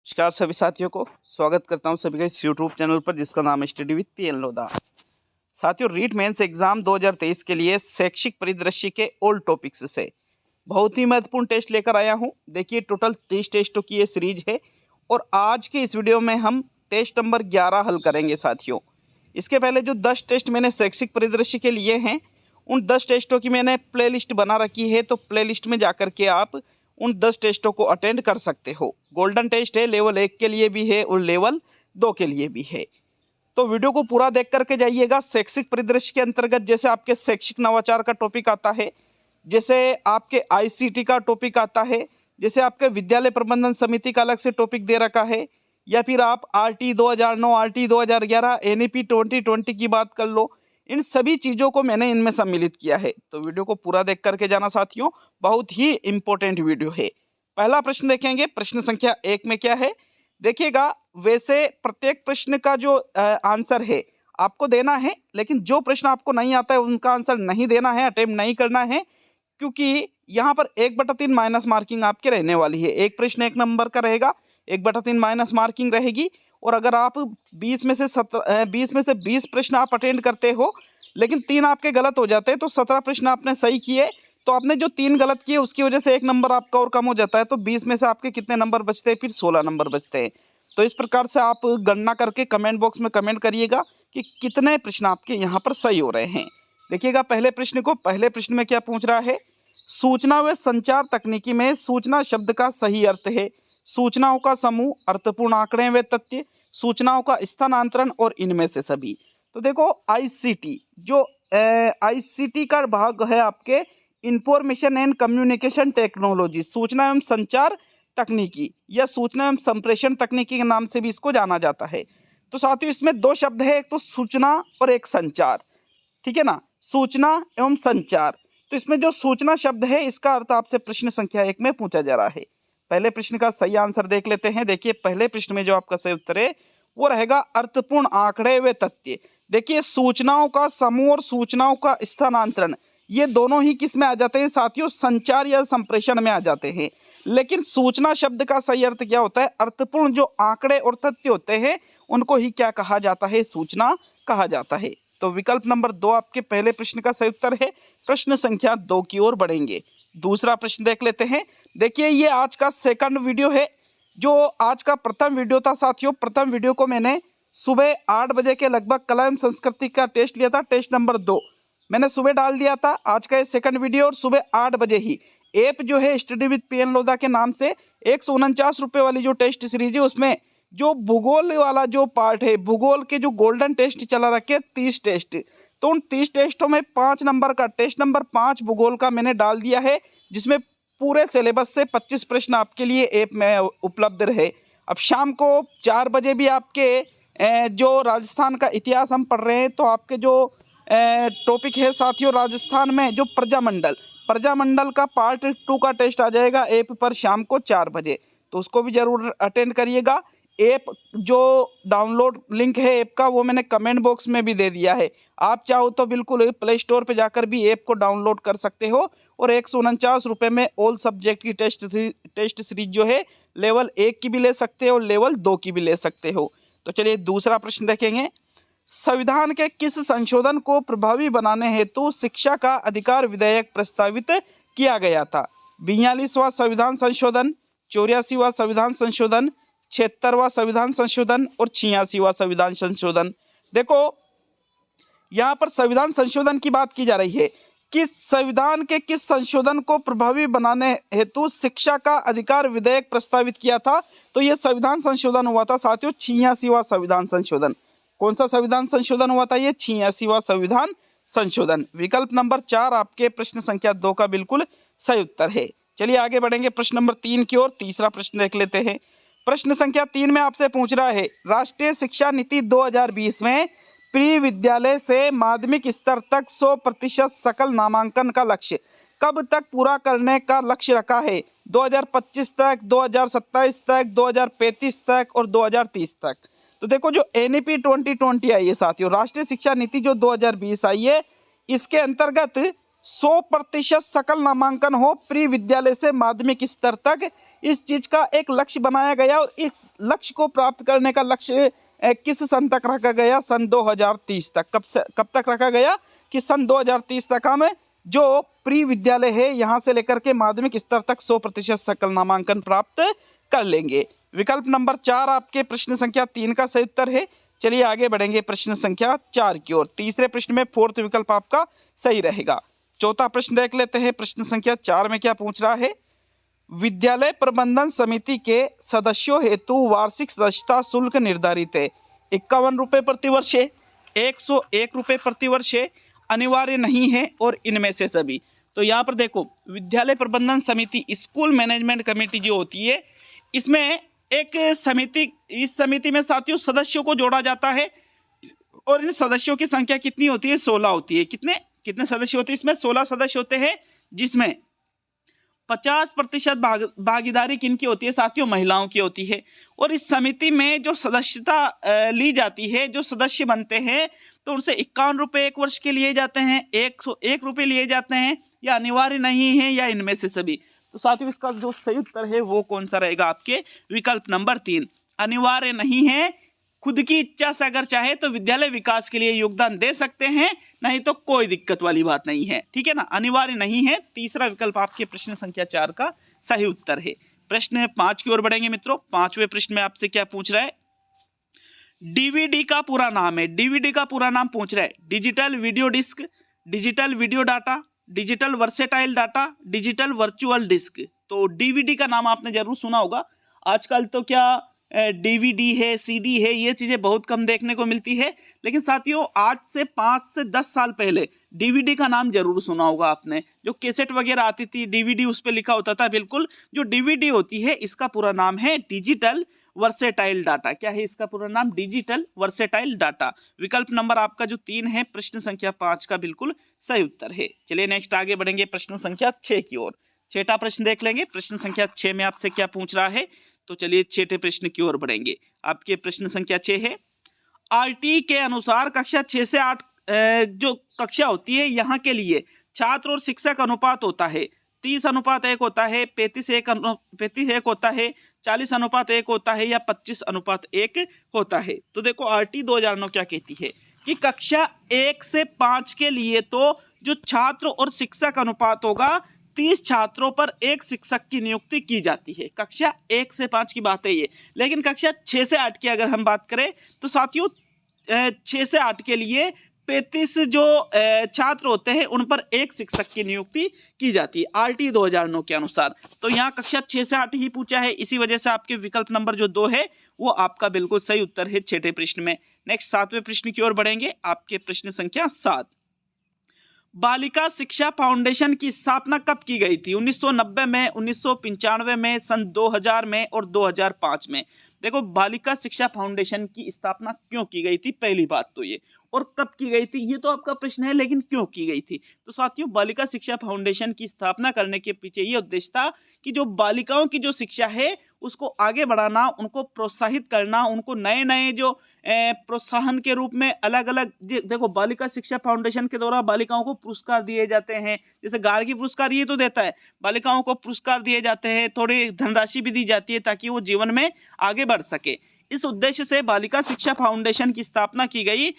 नमस्कार सभी साथियों को स्वागत करता हूं सभी का इस यूट्यूब चैनल पर जिसका नाम है स्टडी विद पीएन लोधा। साथियों, रीट मेंस एग्जाम 2023 के लिए शैक्षिक परिदृश्य के ओल्ड टॉपिक्स से बहुत ही महत्वपूर्ण टेस्ट लेकर आया हूं। देखिए, टोटल 30 टेस्टों की ये सीरीज है और आज के इस वीडियो में हम टेस्ट नंबर 11 हल करेंगे। साथियों, इसके पहले जो 10 टेस्ट मैंने शैक्षिक परिदृश्य के लिए हैं, उन 10 टेस्टों की मैंने प्ले लिस्ट बना रखी है, तो प्ले लिस्ट में जाकर के आप उन 10 टेस्टों को अटेंड कर सकते हो। गोल्डन टेस्ट है, लेवल 1 के लिए भी है और लेवल 2 के लिए भी है। तो वीडियो को पूरा देख करके जाइएगा। शैक्षिक परिदृश्य के अंतर्गत जैसे आपके शैक्षिक नवाचार का टॉपिक आता है, जैसे आपके आईसीटी का टॉपिक आता है, जैसे आपके विद्यालय प्रबंधन समिति का अलग से टॉपिक दे रखा है, या फिर आप आरटी 2009, आरटी 2011, एनईपी 2020 की बात कर लो, इन सभी चीज़ों को मैंने इनमें सम्मिलित किया है। तो वीडियो को पूरा देख करके जाना साथियों, बहुत ही इंपॉर्टेंट वीडियो है। पहला प्रश्न देखेंगे, प्रश्न संख्या 1 में क्या है देखिएगा। वैसे प्रत्येक प्रश्न का जो आंसर है आपको देना है, लेकिन जो प्रश्न आपको नहीं आता है उनका आंसर नहीं देना है, अटेम्प्ट नहीं करना है, क्योंकि यहाँ पर 1/3 माइनस मार्किंग आपके रहने वाली है। एक प्रश्न 1 नंबर का रहेगा, 1/3 माइनस मार्किंग रहेगी। और अगर आप 20 में से 20 प्रश्न आप अटेंड करते हो, लेकिन 3 आपके गलत हो जाते हैं, तो 17 प्रश्न आपने सही किए, तो आपने जो 3 गलत किए उसकी वजह से 1 नंबर आपका और कम हो जाता है। तो 20 में से आपके कितने नंबर बचते हैं? फिर 16 नंबर बचते हैं। तो इस प्रकार से आप गणना करके कमेंट बॉक्स में कमेंट करिएगा कि कितने प्रश्न आपके यहाँ पर सही हो रहे हैं। देखिएगा पहले प्रश्न को। पहले प्रश्न में क्या पूछ रहा है? सूचना व संचार तकनीकी में सूचना शब्द का सही अर्थ है सूचनाओं का समूह, अर्थपूर्ण आंकड़े व तथ्य, सूचनाओं का स्थानांतरण और इनमें से सभी। तो देखो, आईसीटी जो आईसीटी का भाग है आपके इंफॉर्मेशन एंड कम्युनिकेशन टेक्नोलॉजी, सूचना एवं संचार तकनीकी या सूचना एवं संप्रेषण तकनीकी के नाम से भी इसको जाना जाता है। तो साथियों, इसमें 2 शब्द है, एक तो सूचना और एक संचार, ठीक है ना, सूचना एवं संचार। तो इसमें जो सूचना शब्द है इसका अर्थ आपसे प्रश्न संख्या 1 में पूछा जा रहा है। पहले प्रश्न का सही आंसर देख लेते हैं। देखिए, पहले प्रश्न में जो आपका सही उत्तर है वो रहेगा अर्थपूर्ण आंकड़े व तथ्य। देखिए, सूचनाओं का समूह और सूचनाओं का स्थानांतरण, ये दोनों ही किस में आ जाते हैं साथियों? संचार या संप्रेषण में आ जाते हैं। लेकिन सूचना शब्द का सही अर्थ क्या होता है? अर्थपूर्ण जो आंकड़े और तथ्य होते हैं उनको ही क्या कहा जाता है? सूचना कहा जाता है। तो विकल्प नंबर 2 आपके पहले प्रश्न का सही उत्तर है। प्रश्न संख्या 2 की ओर बढ़ेंगे। दूसरा प्रश्न देख लेते हैं। देखिए, ये आज का सेकंड वीडियो है। जो आज का प्रथम वीडियो था साथियों, प्रथम वीडियो को मैंने सुबह 8 बजे के लगभग कला एवं संस्कृति का टेस्ट लिया था, टेस्ट नंबर 2 मैंने सुबह डाल दिया था। आज का ये सेकंड वीडियो और सुबह 8 बजे ही ऐप जो है स्टडी विद पीएन लोधा के नाम से 149 रुपये वाली जो टेस्ट सीरीज है, उसमें जो भूगोल वाला जो पार्ट है, भूगोल के जो गोल्डन टेस्ट चला रखे 30 टेस्ट, तो उन 30 टेस्टों में 5 नंबर का टेस्ट नंबर 5 भूगोल का मैंने डाल दिया है, जिसमें पूरे सिलेबस से 25 प्रश्न आपके लिए ऐप में उपलब्ध रहे। अब शाम को 4 बजे भी आपके जो राजस्थान का इतिहास हम पढ़ रहे हैं, तो आपके जो टॉपिक है साथियों, राजस्थान में जो प्रजामंडल का पार्ट 2 का टेस्ट आ जाएगा ऐप पर शाम को 4 बजे, तो उसको भी जरूर अटेंड करिएगा। ऐप जो डाउनलोड लिंक है ऐप का, वो मैंने कमेंट बॉक्स में भी दे दिया है। आप चाहो तो बिल्कुल प्ले स्टोर पे जाकर भी ऐप को डाउनलोड कर सकते हो और 149 रुपये में ऑल सब्जेक्ट की टेस्ट सीरीज जो है लेवल 1 की भी ले सकते हो और लेवल 2 की भी ले सकते हो। तो चलिए दूसरा प्रश्न देखेंगे। संविधान के किस संशोधन को प्रभावी बनाने हेतु शिक्षा का अधिकार विधेयक प्रस्तावित किया गया था? 42वां संविधान संशोधन, 84वां संविधान संशोधन, 76वां संविधान संशोधन और 86वां संविधान संशोधन। देखो, यहाँ पर संविधान संशोधन की बात की जा रही है कि संविधान के किस संशोधन को प्रभावी बनाने हेतु शिक्षा का अधिकार विधेयक प्रस्तावित किया था? तो यह संविधान संशोधन हुआ था साथियों 86वां संविधान संशोधन। कौन सा संविधान संशोधन हुआ था? ये 86वां संविधान संशोधन। विकल्प नंबर 4 आपके प्रश्न संख्या 2 का बिल्कुल सही उत्तर है। चलिए आगे बढ़ेंगे प्रश्न नंबर 3 की ओर। तीसरा प्रश्न देख लेते हैं। प्रश्न संख्या 3 में आपसे पूछ रहा है, राष्ट्रीय शिक्षा नीति 2020 में प्री विद्यालय से माध्यमिक स्तर तक 100% सकल नामांकन का लक्ष्य कब तक पूरा करने का लक्ष्य रखा है? 2025 तक, 2027 तक, 2035 तक और 2030 तक। तो देखो, जो एनईपी 2020 आई है साथियों, राष्ट्रीय शिक्षा नीति जो 2020 आई है, इसके अंतर्गत 100% सकल नामांकन हो प्री विद्यालय से माध्यमिक स्तर तक, इस चीज का एक लक्ष्य बनाया गया और इस लक्ष्य को प्राप्त करने का लक्ष्य किस सन तक रखा गया? सन 2030 तक। कब तक रखा गया? कि सन 2030 तक हम जो प्री विद्यालय है यहाँ से लेकर के माध्यमिक स्तर तक 100% सकल नामांकन प्राप्त कर लेंगे। विकल्प नंबर 4 आपके प्रश्न संख्या 3 का सही उत्तर है। चलिए आगे बढ़ेंगे प्रश्न संख्या 4 की ओर। तीसरे प्रश्न में फोर्थ विकल्प आपका सही रहेगा। चौथा प्रश्न देख लेते हैं। प्रश्न संख्या 4 में क्या पूछ रहा है? विद्यालय प्रबंधन समिति के सदस्यों हेतु वार्षिक सदस्यता शुल्क निर्धारित है। 51 रुपये प्रति वर्ष है, 101 रुपये प्रति वर्ष है, अनिवार्य नहीं है और इनमें से सभी। तो यहाँ पर देखो, विद्यालय प्रबंधन समिति, स्कूल मैनेजमेंट कमेटी जो होती है, इसमें एक समिति, इस समिति में साथियों सदस्यों को जोड़ा जाता है और इन सदस्यों की संख्या कितनी होती है? 16 होती है। कितने सदस्य होते हैं इसमें? 16 सदस्य होते हैं, जिसमें 50% भागीदारी किनकी होती है साथियों? महिलाओं की होती है। और इस समिति में जो सदस्यता ली जाती है, जो सदस्य बनते हैं, तो उनसे 51 रुपये एक वर्ष के लिए जाते हैं, 101 रुपये लिए जाते हैं, या अनिवार्य नहीं है, या इनमें से सभी। तो साथियों इसका जो सही उत्तर है वो कौन सा रहेगा? आपके विकल्प नंबर 3, अनिवार्य नहीं है। खुद की इच्छा से अगर चाहे तो विद्यालय विकास के लिए योगदान दे सकते हैं, नहीं तो कोई दिक्कत वाली बात नहीं है। ठीक है ना, अनिवार्य नहीं है। तीसरा विकल्प आपके प्रश्न संख्या 4 का सही उत्तर है। प्रश्न 5 की ओर बढ़ेंगे मित्रों। 5वें प्रश्न में आपसे क्या पूछ रहा है? डीवीडी का पूरा नाम है, डीवीडी का पूरा नाम पूछ रहा है। Digital video disc, digital video data, digital versatile data, digital virtual disc. तो डीवीडी का नाम आपने जरूर सुना होगा। आजकल तो क्या डीवीडी है, सीडी है, ये चीजें बहुत कम देखने को मिलती है, लेकिन साथियों आज से 5 से 10 साल पहले डीवीडी का नाम जरूर सुना होगा आपने। जो कैसेट वगैरह आती थी, डीवीडी उस पर लिखा होता था। बिल्कुल, जो डीवीडी होती है इसका पूरा नाम है डिजिटल वर्सेटाइल डाटा। क्या है इसका पूरा नाम? Digital versatile data. विकल्प नंबर आपका जो 3 है प्रश्न संख्या 5 का बिल्कुल सही उत्तर है। चलिए नेक्स्ट आगे बढ़ेंगे प्रश्न संख्या 6 की ओर। छठा प्रश्न देख लेंगे। प्रश्न संख्या 6 में आपसे क्या पूछ रहा है? तो चलिए छठे प्रश्न की ओर बढ़ेंगे। आपके प्रश्न संख्या 6 है, आरटी के अनुसार कक्षा 6 से 8 जो कक्षा होती है यहाँ के लिए छात्र और शिक्षक अनुपात होता है 30:1 होता है, 35:1 होता है, 40:1 होता है, या 25:1 होता है। तो देखो आरटी 2009 क्या कहती है कि कक्षा 1 से 5 के लिए तो जो छात्र और शिक्षक अनुपात होगा 30 छात्रों पर 1 शिक्षक की नियुक्ति की जाती है। कक्षा 1 से 5 की बात है ये। लेकिन कक्षा 6 से 8 की अगर हम बात करें तो साथियों 6 से 8 के लिए 35 जो छात्र होते हैं उन पर 1 शिक्षक की नियुक्ति की जाती है आरटी 2009 के अनुसार। तो यहाँ कक्षा 6 से 8 ही पूछा है, इसी वजह से आपके विकल्प नंबर जो 2 है वो आपका बिल्कुल सही उत्तर है छठे प्रश्न में। नेक्स्ट 7वें प्रश्न की ओर बढ़ेंगे। आपके प्रश्न संख्या 7, बालिका शिक्षा फाउंडेशन की स्थापना कब की गई थी? 1990 में, 1995 में, सन 2000 में और 2005 में। देखो बालिका शिक्षा फाउंडेशन की स्थापना क्यों की गई थी, पहली बात तो ये, और कब की गई थी ये तो आपका प्रश्न है, लेकिन क्यों की गई थी? तो साथियों बालिका शिक्षा फाउंडेशन की स्थापना करने के पीछे ये उद्देश्य था कि जो बालिकाओं की जो शिक्षा है उसको आगे बढ़ाना, उनको प्रोत्साहित करना, उनको नए नए जो प्रोत्साहन के रूप में अलग अलग, देखो बालिका शिक्षा फाउंडेशन के द्वारा बालिकाओं को पुरस्कार दिए जाते हैं, जैसे गार्गी पुरस्कार ये तो देता है, बालिकाओं को पुरस्कार दिए जाते हैं, थोड़ी धनराशि भी दी जाती है ताकि वो जीवन में आगे बढ़ सके। इस उद्देश्य से बालिका शिक्षा फाउंडेशन की स्थापना की गई।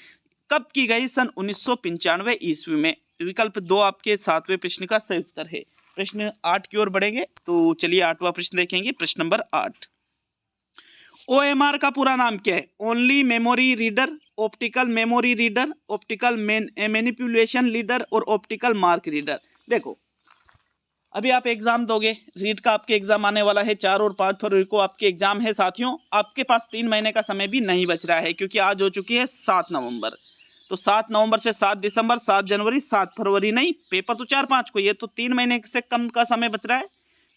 कब की गई? सन 1995 ईस्वी में। विकल्प 2 आपके 7वें प्रश्न का सही उत्तर है। प्रश्न 8 की ओर बढ़ेंगे। तो चलिए 8वां प्रश्न देखेंगे। प्रश्न नंबर 8, OMR का पूरा नाम क्या है? Only memory reader, optical memory reader, optical manipulation reader और ऑप्टिकल मार्क रीडर। देखो अभी आप एग्जाम दोगे, रीट का आपके एग्जाम आने वाला है 4 और 5 फरवरी को आपके एग्जाम है साथियों। आपके पास 3 महीने का समय भी नहीं बच रहा है, क्योंकि आज हो चुकी है 7 नवंबर। तो 7 नवंबर से 7 दिसंबर, 7 जनवरी, 7 फरवरी नहीं, पेपर तो 4-5 को, ये तो 3 महीने से कम का समय बच रहा है।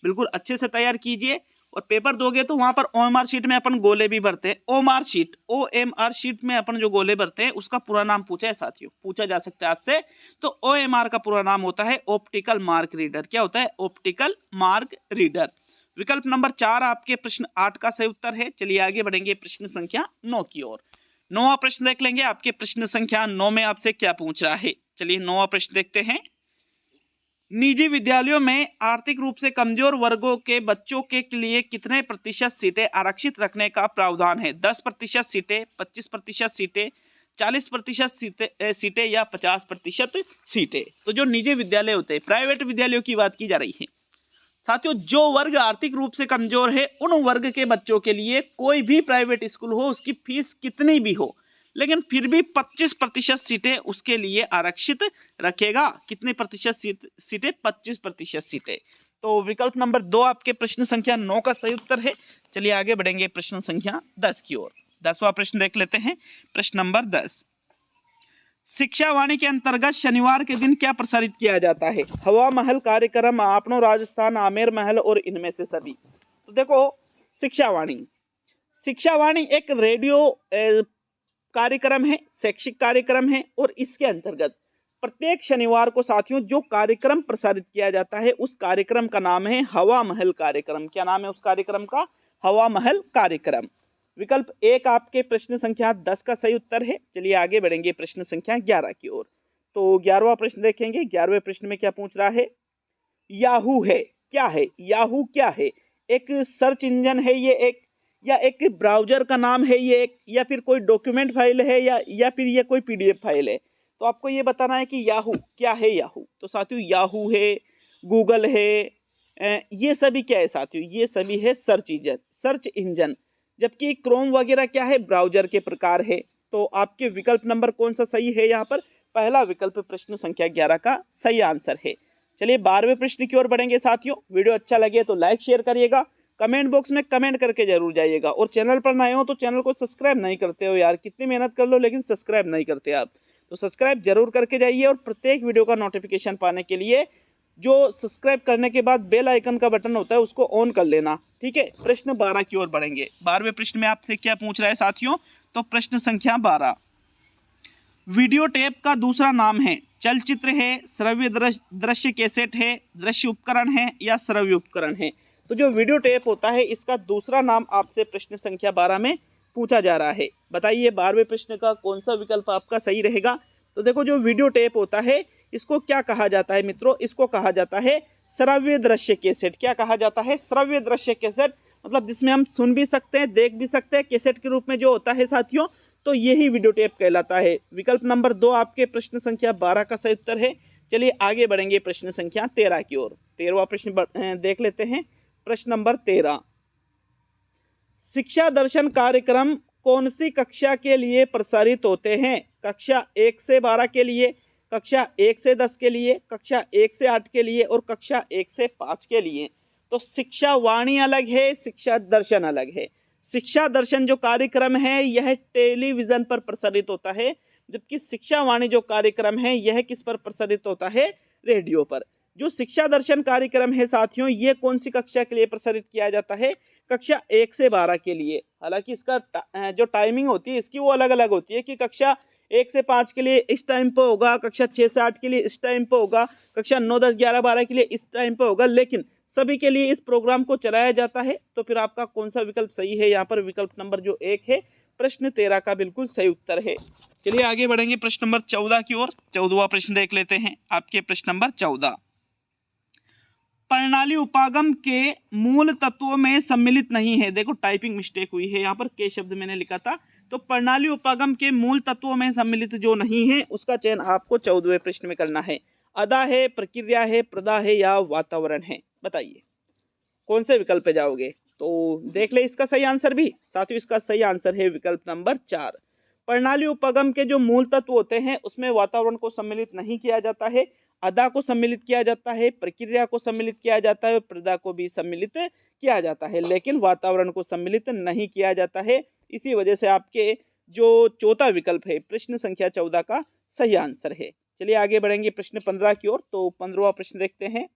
बिल्कुल अच्छे से तैयार कीजिए और पेपर दोगे तो वहां पर OMR शीट में अपन गोले भी भरते हैं। OMR शीट में अपन जो गोले भरते हैं उसका पूरा नाम पूछा है साथियों, पूछा जा सकता है आपसे। तो OMR का पूरा नाम होता है ऑप्टिकल मार्क रीडर। क्या होता है? Optical mark reader. विकल्प नंबर 4 आपके प्रश्न 8 का सही उत्तर है। चलिए आगे बढ़ेंगे प्रश्न संख्या 9 की ओर। 9वां प्रश्न देख लेंगे। आपके प्रश्न संख्या 9 में आपसे क्या पूछ रहा है? चलिए 9वां प्रश्न देखते हैं। निजी विद्यालयों में आर्थिक रूप से कमजोर वर्गों के बच्चों के लिए कितने प्रतिशत सीटें आरक्षित रखने का प्रावधान है? 10% सीटें, 25% सीटें, 40% सीटें या 50% सीटें। तो जो निजी विद्यालय होते हैं, प्राइवेट विद्यालयों की बात की जा रही है साथियों। जो वर्ग आर्थिक रूप से कमजोर है उन वर्ग के बच्चों के लिए कोई भी प्राइवेट स्कूल हो, उसकी फीस कितनी भी हो, लेकिन फिर भी 25% सीटें उसके लिए आरक्षित रखेगा। कितने प्रतिशत सीटें? 25% सीटें। तो विकल्प नंबर 2 आपके प्रश्न संख्या 9 का सही उत्तर है। चलिए आगे बढ़ेंगे प्रश्न संख्या 10 की ओर। 10वां प्रश्न देख लेते हैं। प्रश्न नंबर 10, शिक्षा वाणी के अंतर्गत शनिवार के दिन क्या प्रसारित किया जाता है? हवा महल कार्यक्रम, आपनो राजस्थान, आमेर महल और इनमें से सभी। तो देखो, शिक्षा वाणी एक रेडियो कार्यक्रम है, शैक्षिक कार्यक्रम है, और इसके अंतर्गत प्रत्येक शनिवार को साथियों जो कार्यक्रम प्रसारित किया जाता है उस कार्यक्रम का नाम है हवा महल कार्यक्रम। क्या नाम है उस कार्यक्रम का? हवा महल कार्यक्रम। विकल्प 1 आपके प्रश्न संख्या 10 का सही उत्तर है। चलिए आगे बढ़ेंगे प्रश्न संख्या 11 की ओर। तो 11वां प्रश्न देखेंगे। 11वें प्रश्न में क्या पूछ रहा है? याहू है क्या है? याहू क्या है? एक सर्च इंजन है ये, एक या एक ब्राउजर का नाम है ये, एक या फिर कोई डॉक्यूमेंट फाइल है या फिर ये कोई पीडीएफ फाइल है? तो आपको ये बताना है कि याहू क्या है। याहू तो साथियों याहू है, गूगल है, ये सभी क्या है साथियों? ये सभी है सर्च इंजन। जबकि क्रोम वगैरह क्या है? ब्राउजर के प्रकार है। तो आपके विकल्प नंबर कौन सा सही है यहाँ पर? पहला विकल्प प्रश्न संख्या 11 का सही आंसर है। चलिए 12वें प्रश्न की ओर बढ़ेंगे साथियों। वीडियो अच्छा लगे तो लाइक शेयर करिएगा, कमेंट बॉक्स में कमेंट करके जरूर जाइएगा, और चैनल पर नए हो तो चैनल को सब्सक्राइब नहीं करते हो यार, कितनी मेहनत कर लो लेकिन सब्सक्राइब नहीं करते आप, तो सब्सक्राइब जरूर करके जाइए। और प्रत्येक वीडियो का नोटिफिकेशन पाने के लिए जो सब्सक्राइब करने के बाद बेल आइकन का बटन होता है उसको ऑन कर लेना, ठीक है। प्रश्न 12 की ओर बढ़ेंगे। 12वें प्रश्न में आपसे क्या पूछ रहा है साथियों? तो प्रश्न संख्या 12, वीडियो टेप का दूसरा नाम है? चलचित्र है, श्रव्य दृश्य कैसेट है, दृश्य उपकरण है या श्रव्य उपकरण है? तो जो वीडियो टेप होता है इसका दूसरा नाम आपसे प्रश्न संख्या 12 में पूछा जा रहा है। बताइए 12वें प्रश्न का कौन सा विकल्प आपका सही रहेगा? तो देखो, जो वीडियो टेप होता है इसको क्या कहा जाता है मित्रों? इसको कहा जाता है श्रव्य दृश्य कैसेट। क्या कहा जाता है? श्रव्य दृश्य कैसेट, मतलब जिसमें हम सुन भी सकते हैं, देख भी सकते हैं, कैसेट के रूप में जो होता है साथियों, तो यही वीडियो टेप कहलाता है। विकल्प नंबर 2 आपके प्रश्न संख्या 12 का सही उत्तर है। चलिए आगे बढ़ेंगे प्रश्न संख्या 13 की ओर। 13वां प्रश्न देख लेते हैं। प्रश्न नंबर 13, शिक्षा दर्शन कार्यक्रम कौन सी कक्षा के लिए प्रसारित होते हैं? कक्षा 1 से 12 के लिए, कक्षा 1 से 10 के लिए, कक्षा 1 से 8 के लिए और कक्षा 1 से 5 के लिए। तो शिक्षा वाणी अलग है, शिक्षा दर्शन अलग है। शिक्षा दर्शन जो कार्यक्रम है यह टेलीविजन पर प्रसारित होता है, जबकि शिक्षा वाणी जो कार्यक्रम है यह किस पर प्रसारित होता है? रेडियो पर। जो शिक्षा दर्शन कार्यक्रम है साथियों, ये कौन सी कक्षा के लिए प्रसारित किया जाता है? कक्षा 1 से 12 के लिए। हालांकि इसका जो टाइमिंग होती है इसकी वो अलग अलग होती है कि कक्षा 1 से 5 के लिए इस टाइम पे होगा, कक्षा 6 से 8 के लिए इस टाइम पे होगा, कक्षा 9, 10, 11, 12 के लिए इस टाइम पे होगा, लेकिन सभी के लिए इस प्रोग्राम को चलाया जाता है। तो फिर आपका कौन सा विकल्प सही है? यहाँ पर विकल्प नंबर जो 1 है प्रश्न 13 का बिल्कुल सही उत्तर है। चलिए आगे बढ़ेंगे प्रश्न नंबर 14 की ओर। 14वां प्रश्न देख लेते हैं। आपके प्रश्न नंबर 14, प्रणाली उपागम के मूल तत्वों में सम्मिलित नहीं है। देखो टाइपिंग मिस्टेक हुई है, यहाँ पर के शब्द मैंने लिखा था। तो प्रणाली उपागम के मूल तत्वों में सम्मिलित जो नहीं है उसका चयन आपको 14वें प्रश्न में करना है। अदा है, प्रक्रिया है, प्रदा है या वातावरण है? बताइए कौन से विकल्प पे जाओगे? तो देख ले इसका सही आंसर भी साथियों। इसका सही आंसर है विकल्प नंबर 4। प्रणाली उपागम के जो मूल तत्व होते हैं उसमें वातावरण को सम्मिलित नहीं किया जाता है, अदा को सम्मिलित किया जाता है, प्रक्रिया को सम्मिलित किया जाता है, प्रदा को भी सम्मिलित किया जाता है, लेकिन वातावरण को सम्मिलित नहीं किया जाता है। इसी वजह से आपके जो चौथा विकल्प है प्रश्न संख्या 14 का सही आंसर है। चलिए आगे बढ़ेंगे प्रश्न 15 की ओर। तो 15वां प्रश्न देखते हैं।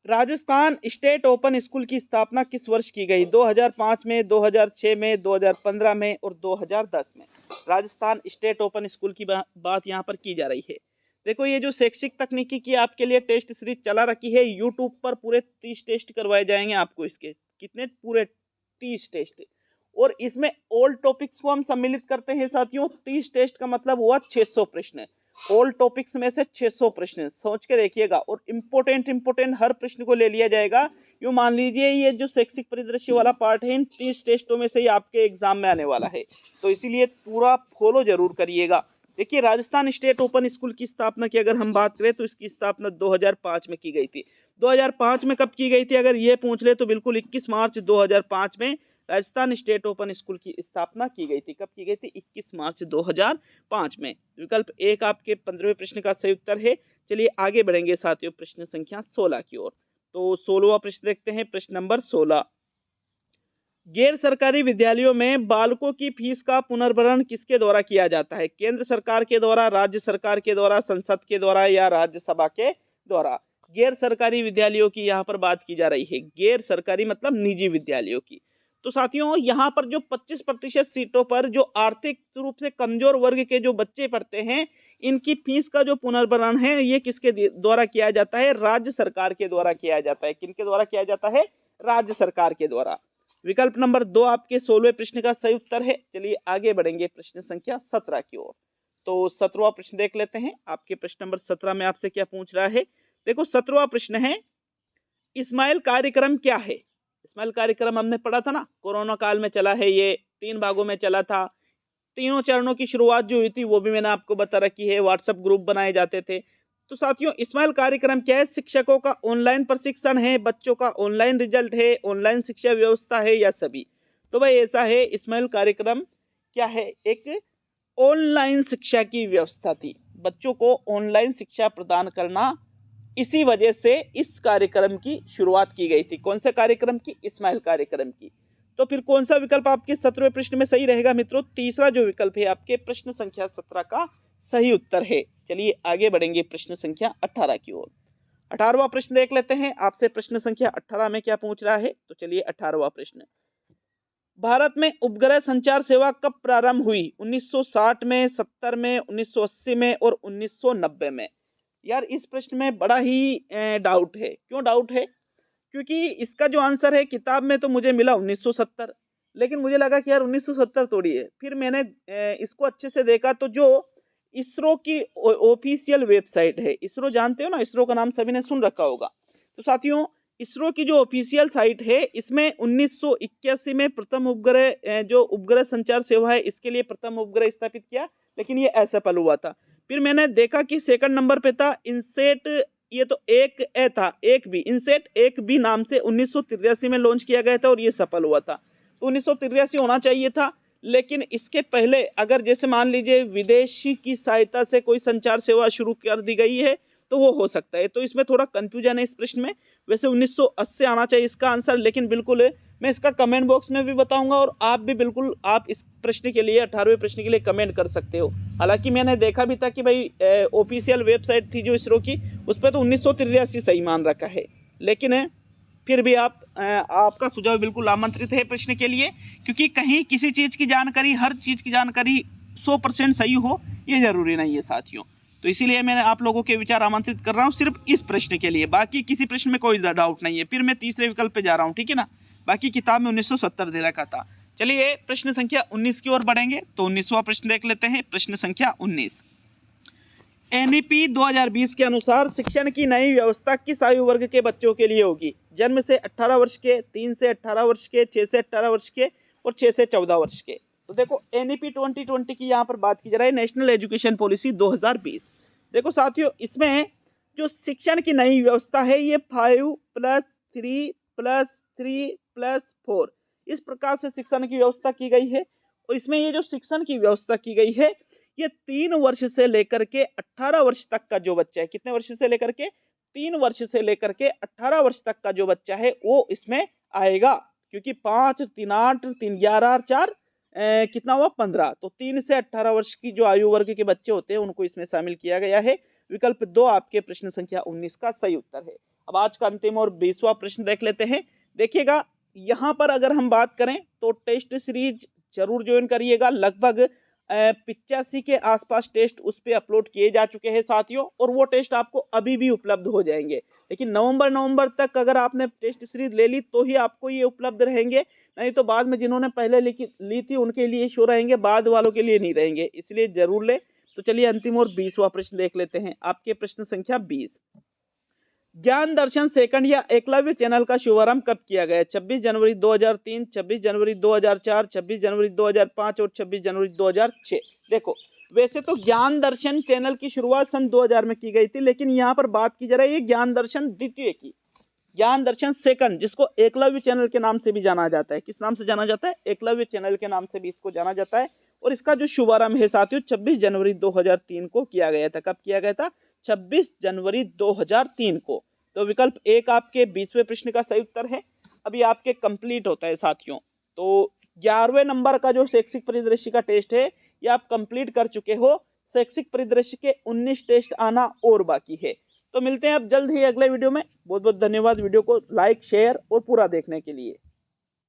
राजस्थान स्टेट ओपन स्कूल की स्थापना किस वर्ष की गई? 2005 में, 2006 में, 2015 में और 2010 में। राजस्थान स्टेट ओपन स्कूल की बात यहाँ पर की जा रही है। देखो, ये जो शैक्षिक तकनीकी की आपके लिए टेस्ट सीरीज चला रखी है, यूट्यूब पर पूरे 30 टेस्ट करवाए जाएंगे आपको। इसके कितने? पूरे 30 टेस्ट, और इसमें ऑल टॉपिक्स को हम सम्मिलित करते हैं साथियों। 30 टेस्ट का मतलब हुआ 600 प्रश्न, ऑल टॉपिक्स में से 600 प्रश्न सोच के देखिएगा, और इम्पोर्टेंट हर प्रश्न को ले लिया जाएगा। यूँ मान लीजिए ये जो शैक्षिक परिदृश्य वाला पार्ट है इन 30 टेस्टों में से ही आपके एग्जाम में आने वाला है, तो इसीलिए पूरा फॉलो जरूर करिएगा। देखिए, राजस्थान स्टेट ओपन स्कूल की स्थापना की अगर हम बात करें तो इसकी स्थापना 2005 में की गई थी। 2005 में कब की गई थी अगर ये पूछ ले तो बिल्कुल 21 मार्च 2005 में राजस्थान स्टेट ओपन स्कूल की स्थापना की गई थी। कब की गई थी? 21 मार्च 2005 में। विकल्प एक आपके 15वें प्रश्न का सही उत्तर है। चलिए आगे बढ़ेंगे साथियों प्रश्न संख्या 16 की ओर। तो 16वां प्रश्न देखते हैं, प्रश्न नंबर 16। गैर सरकारी विद्यालयों में बालकों की फीस का पुनर्भरण किसके द्वारा किया जाता है? केंद्र सरकार के द्वारा, राज्य सरकार के द्वारा, संसद के द्वारा या राज्यसभा के द्वारा? गैर सरकारी विद्यालयों की यहाँ पर बात की जा रही है। गैर सरकारी मतलब निजी विद्यालयों की। तो साथियों यहाँ पर जो 25% सीटों पर जो आर्थिक रूप से कमजोर वर्ग के जो बच्चे पढ़ते हैं, इनकी फीस का जो पुनर्भरण है ये किसके द्वारा किया जाता है? राज्य सरकार के द्वारा किया जाता है। किनके द्वारा किया जाता है? राज्य सरकार के द्वारा। विकल्प नंबर 2 आपके 16वें प्रश्न का सही उत्तर है। चलिए आगे बढ़ेंगे प्रश्न संख्या 17 की ओर। तो 17वां प्रश्न देख लेते हैं। आपके प्रश्न नंबर 17 में आपसे क्या पूछ रहा है? देखो 17वां प्रश्न है, स्माइल कार्यक्रम क्या है? स्माइल कार्यक्रम हमने पढ़ा था ना, कोरोना काल में चला है, ये 3 भागों में चला था। तीनों चरणों की शुरुआत जो हुई थी वो भी मैंने आपको बता रखी है। व्हाट्सएप ग्रुप बनाए जाते थे। तो साथियों स्माइल कार्यक्रम क्या है? शिक्षकों का ऑनलाइन प्रशिक्षण है, बच्चों का ऑनलाइन रिजल्ट है, ऑनलाइन शिक्षा व्यवस्था है या सभी? तो भाई ऐसा है, स्माइल कार्यक्रम क्या है? एक ऑनलाइन शिक्षा की व्यवस्था थी, बच्चों को ऑनलाइन शिक्षा प्रदान करना। इसी वजह से इस कार्यक्रम की शुरुआत की गई थी। कौन से कार्यक्रम की? स्माइल कार्यक्रम की। तो फिर कौन सा विकल्प आपके 17वें प्रश्न में सही रहेगा मित्रों? तीसरा जो विकल्प है आपके प्रश्न संख्या 17 का सही उत्तर है। चलिए आगे बढ़ेंगे प्रश्न संख्या 18 की ओर। 18वां प्रश्न देख लेते हैं। आपसे प्रश्न संख्या 18 में क्या पूछ रहा है? तो चलिए 18वां प्रश्न, भारत में उपग्रह संचार सेवा कब प्रारंभ हुई? 1960 में, 70 में, 1980 में और 1990 में? यार इस प्रश्न में बड़ा ही डाउट है। क्यों डाउट है? क्योंकि इसका जो आंसर है किताब में तो मुझे मिला 1970, लेकिन मुझे लगा कि यार 1970 थोड़ी है। फिर मैंने इसको अच्छे से देखा तो जो इसरो की ऑफिशियल वेबसाइट है, इसरो जानते हो ना, इसरो का नाम सभी ने सुन रखा होगा। तो साथियों इसरो की जो ऑफिशियल साइट है इसमें 1981 में प्रथम उपग्रह जो उपग्रह संचार सेवा है इसके लिए प्रथम उपग्रह स्थापित किया, लेकिन ये असफल हुआ था। फिर मैंने देखा कि सेकंड नंबर पे था इनसेट, ये तो एक ए था, एक बी, इनसेट एक बी नाम से 1983 में लॉन्च किया गया था और ये सफल हुआ था। तो 1983 होना चाहिए था, लेकिन इसके पहले अगर जैसे मान लीजिए विदेशी की सहायता से कोई संचार सेवा शुरू कर दी गई है तो वो हो सकता है। तो इसमें थोड़ा कंफ्यूजन है इस प्रश्न में। वैसे 1980 आना चाहिए इसका आंसर, लेकिन बिल्कुल मैं इसका कमेंट बॉक्स में भी बताऊंगा और आप भी बिल्कुल आप इस प्रश्न के लिए 18वें प्रश्न के लिए कमेंट कर सकते हो। हालांकि मैंने देखा भी था कि भाई ऑफिशियल वेबसाइट थी जो इसरो की, उस पर तो 1983 सही मान रखा है, लेकिन फिर भी आपका सुझाव बिल्कुल आमंत्रित है प्रश्न के लिए, क्योंकि कहीं किसी चीज़ की जानकारी, हर चीज़ की जानकारी 100% सही हो ये ज़रूरी नहीं है साथियों। तो इसीलिए मैं आप लोगों के विचार आमंत्रित कर रहा हूँ सिर्फ इस प्रश्न के लिए, बाकी किसी प्रश्न में कोई डाउट नहीं है। फिर मैं तीसरे विकल्प पे जा रहा हूँ, ठीक है ना। बाकी किताब में 1970 दे रखा था। चलिए प्रश्न संख्या 19 की ओर बढ़ेंगे। तो 19वां प्रश्न देख लेते हैं। प्रश्न संख्या 19, एनईपी 2020 के अनुसार शिक्षण की नई व्यवस्था किस आयु वर्ग के बच्चों के लिए होगी? जन्म से 18 वर्ष के, 3 से 18 वर्ष के, 6 से 18 वर्ष के और 6 से 14 वर्ष के। तो देखो एनईपी 2020 की यहाँ पर बात की जा रही है, नेशनल एजुकेशन पॉलिसी 2020। देखो साथियों इसमें जो शिक्षण की नई व्यवस्था है ये 5+3+3+4 इस प्रकार से शिक्षण की व्यवस्था की गई है। और इसमें ये जो शिक्षण की व्यवस्था की गई है ये 3 वर्ष से लेकर के 18 वर्ष तक का जो बच्चा है, कितने वर्ष से लेकर के? 3 वर्ष से लेकर के 18 वर्ष तक का जो बच्चा है वो इसमें आएगा, क्योंकि 5, 3, 8, 3, 11, 4 कितना हुआ? 15। तो 3 से 18 वर्ष की जो आयु वर्ग के बच्चे होते हैं उनको इसमें शामिल किया गया है। विकल्प 2 आपके प्रश्न संख्या 19 का सही उत्तर है। अब आज का अंतिम और 20वां प्रश्न देख लेते हैं। देखिएगा यहाँ पर अगर हम बात करें तो टेस्ट सीरीज जरूर ज्वाइन करिएगा। लगभग 85 के आसपास टेस्ट उस पर अपलोड किए जा चुके हैं साथियों, और वो टेस्ट आपको अभी भी उपलब्ध हो जाएंगे। लेकिन नवंबर तक अगर आपने टेस्ट सीरीज ले ली तो ही आपको ये उपलब्ध रहेंगे, नहीं तो बाद में जिन्होंने पहले ली थी उनके लिए शो रहेंगे, बाद वालों के लिए नहीं रहेंगे। इसलिए जरूर ले। तो चलिए अंतिम और 20वां प्रश्न देख लेते हैं। आपके प्रश्न संख्या 20, ज्ञान दर्शन सेकंड या एकलव्य चैनल का शुभारंभ कब किया गया? 26 जनवरी 2003, 26 जनवरी 2004, 26 जनवरी 2005 और 26 जनवरी 2006। देखो वैसे तो ज्ञान दर्शन चैनल की शुरुआत सन 2000 में की गई थी, लेकिन यहाँ पर बात की जा रही है ज्ञान दर्शन द्वितीय की। ज्ञान दर्शन सेकंड, जिसको एकलव्य चैनल के नाम से भी जाना जाता है। किस नाम से जाना जाता है? एकलव्य चैनल के नाम से भी इसको जाना जाता है। और इसका जो शुभारंभ है साथियों 26 जनवरी 2003 को किया गया था। कब किया गया था? 26 जनवरी 2003 को। तो विकल्प एक आपके 20वें प्रश्न का सही उत्तर है। अभी आपके कंप्लीट होता है साथियों। तो 11वें नंबर का जो शैक्षिक परिदृश्य का टेस्ट है ये आप कंप्लीट कर चुके हो। शैक्षिक परिदृश्य के 19 टेस्ट आना और बाकी है। तो मिलते हैं अब जल्द ही अगले वीडियो में। बहुत बहुत धन्यवाद वीडियो को लाइक शेयर और पूरा देखने के लिए।